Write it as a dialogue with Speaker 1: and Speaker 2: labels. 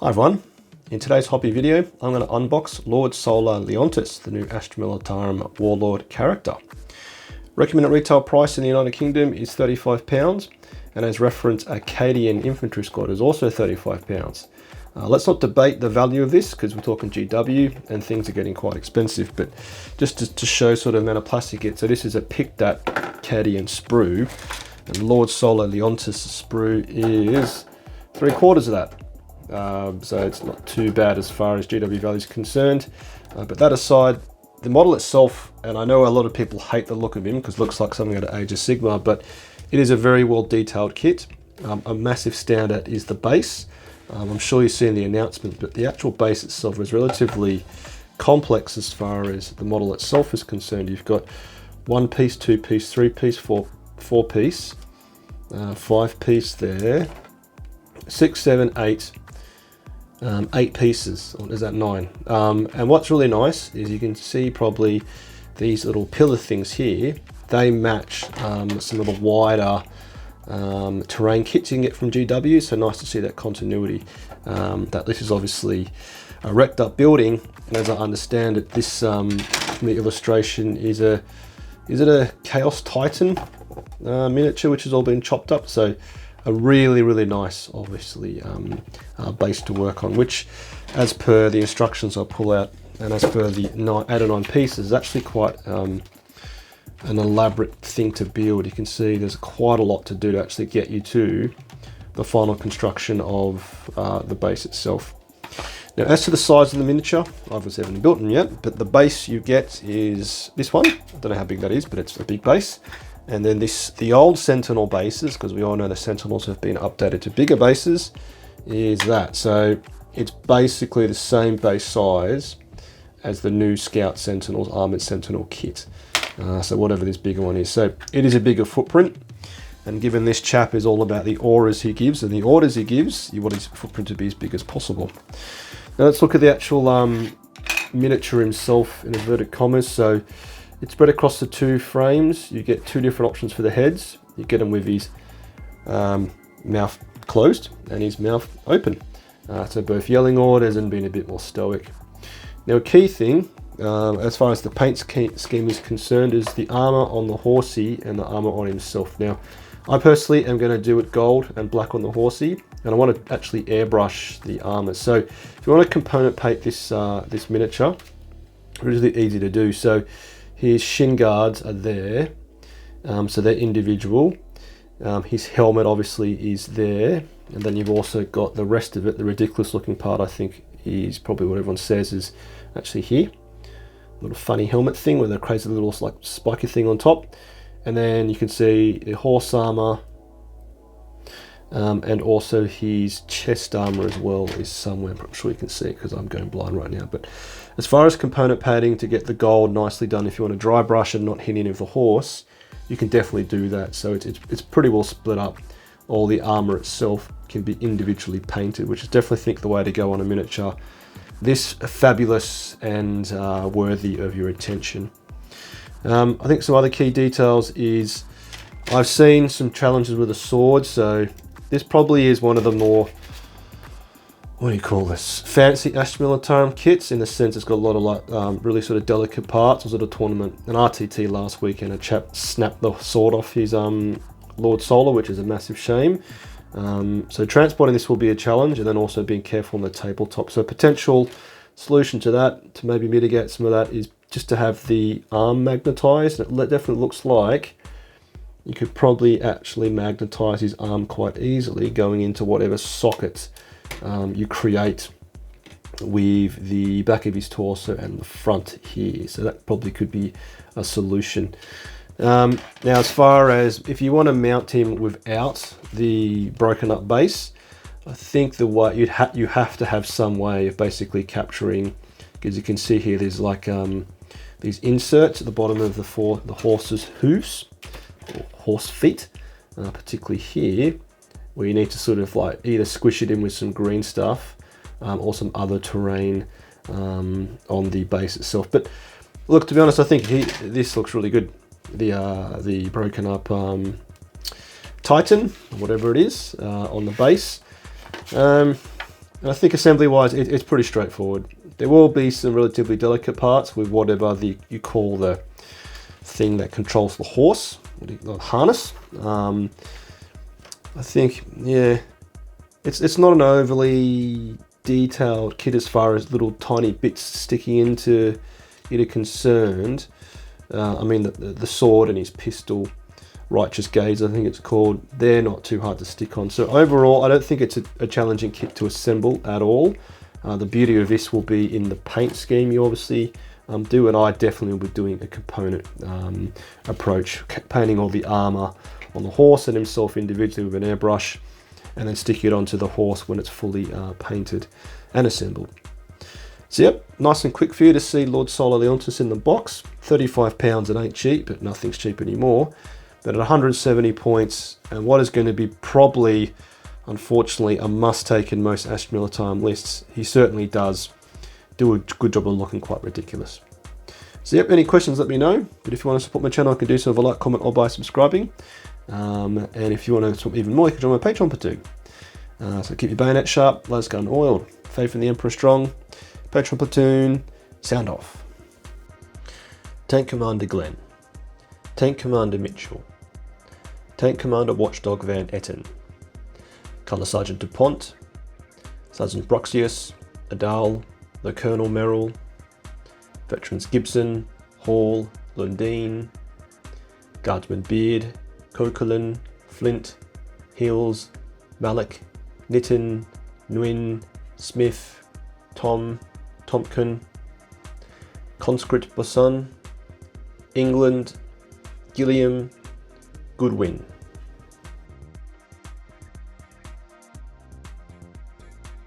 Speaker 1: Hi everyone, in today's hobby video I'm going to unbox Lord Solar Leontus, the new Astra Militarum Warlord character. Recommended retail price in the United Kingdom is £35, and as reference Acadian Infantry Squad is also £35. Let's not debate the value of this because we're talking GW and things are getting quite expensive, but just to show sort of the amount of plastic it. So this is a picked at Acadian sprue, and Lord Solar Leontus sprue is 3/4 of that. So it's not too bad as far as GW value is concerned. But that aside, the model itself, and I know a lot of people hate the look of him because it looks like something out of Age of Sigmar, but it is a very well detailed kit. A massive standout is the base. I'm sure you've seen the announcement, but the actual base itself is relatively complex as far as the model itself is concerned. You've got 1 piece, 2 piece, 3 piece, 4 piece, 5 piece there, 6, 7, 8. 8 pieces, or is that 9? And what's really nice is you can see probably these little pillar things here. They match some of the wider terrain kits you can get from GW, so nice to see that continuity. That this is obviously a wrecked up building, and as I understand it, this from the illustration is it a Chaos Titan miniature which has all been chopped up, so a really nice, obviously, base to work on, which, as per the instructions I pull out, and as per the 8 or 9 pieces, is actually quite an elaborate thing to build. You can see there's quite a lot to do to actually get you to the final construction of the base itself. Now, as to the size of the miniature, I obviously haven't built them yet, but the base you get is this one. I don't know how big that is, but it's a big base. And then the old Sentinel bases, because we all know the Sentinels have been updated to bigger bases, is that. So it's basically the same base size as the new Scout Sentinels Armored Sentinel kit. So whatever this bigger one is. So it is a bigger footprint. And given this chap is all about the auras he gives and the orders he gives, you want his footprint to be as big as possible. Now let's look at the actual miniature himself in inverted commas. So it's spread across the 2 frames. You get 2 different options for the heads. You get him with his mouth closed and his mouth open. So both yelling orders and being a bit more stoic. Now a key thing, as far as the paint scheme is concerned, is the armor on the horsey and the armor on himself. Now, I personally am going to do it gold and black on the horsey, and I want to actually airbrush the armor. So if you want to component paint this this miniature, really easy to do. So his shin guards are there, so they're individual. His helmet obviously is there, and then you've also got the rest of it. The ridiculous looking part, I think, is probably what everyone says is actually here. Little funny helmet thing with a crazy little like spiky thing on top. And then you can see the horse armor, and also his chest armor as well is somewhere. I'm sure you can see because I'm going blind right now. But as far as component painting to get the gold nicely done, if you want to dry brush and not hit any of the horse, you can definitely do that. So it's pretty well split up. All the armor itself can be individually painted, which is definitely, think, the way to go on a miniature this fabulous and worthy of your attention. I think some other key details is I've seen some challenges with the sword, so this probably is one of the more, what do you call this, fancy Astra Militarum kits, in the sense it's got a lot of like really sort of delicate parts. I was at a tournament, an RTT last weekend, a chap snapped the sword off his Lord Solar, which is a massive shame. So transporting this will be a challenge, and then also being careful on the tabletop. So a potential solution to that, to maybe mitigate some of that, is just to have the arm magnetized. It definitely looks like you could probably actually magnetize his arm quite easily, going into whatever socket you create with the back of his torso and the front here. So that probably could be a solution. Now, as far as if you want to mount him without the broken up base, I think the way you have to have some way of basically capturing, because you can see here there's like these inserts at the bottom of the horse's hooves, or horse feet, particularly here, where you need to sort of like either squish it in with some green stuff or some other terrain on the base itself. But look, to be honest, I think this looks really good. The broken up Titan, whatever it is, on the base. And I think assembly-wise, it's pretty straightforward. There will be some relatively delicate parts with whatever you call the thing that controls the horse, the harness. I think, yeah, it's not an overly detailed kit as far as little tiny bits sticking into it are concerned. I mean, the sword and his pistol, Righteous Gaze, I think it's called, they're not too hard to stick on. So overall, I don't think it's a challenging kit to assemble at all. The beauty of this will be in the paint scheme you obviously do, and I definitely will be doing a component approach, painting all the armor on the horse and himself individually with an airbrush, and then sticking it onto the horse when it's fully painted and assembled. So yep, nice and quick for you to see Lord Solar Leontus in the box. £35, it ain't cheap, but nothing's cheap anymore. But at 170 points, and what is going to be probably, unfortunately, a must-take in most Astra Militarum lists, he certainly does do a good job of looking quite ridiculous. So yep, any questions, let me know. But if you want to support my channel, I can do so with a like, comment, or by subscribing. And if you want to support even more, you can join my Patreon platoon. So keep your bayonet sharp, lattice gun oiled, faith in the Emperor strong. Patreon platoon, sound off. Tank Commander Glenn, Tank Commander Mitchell, Tank Commander Watchdog Van Etten, Colour Sergeant DuPont, Sergeant Bruxius, Adal, the Colonel Merrill, Veterans Gibson, Hall, Lundeen, Guardsman Beard, Coquelin, Flint, Hills, Malik, Nitton, Nguyen, Smith, Tom, Tompkin, Conscript Bosun, England, Gilliam, Goodwin.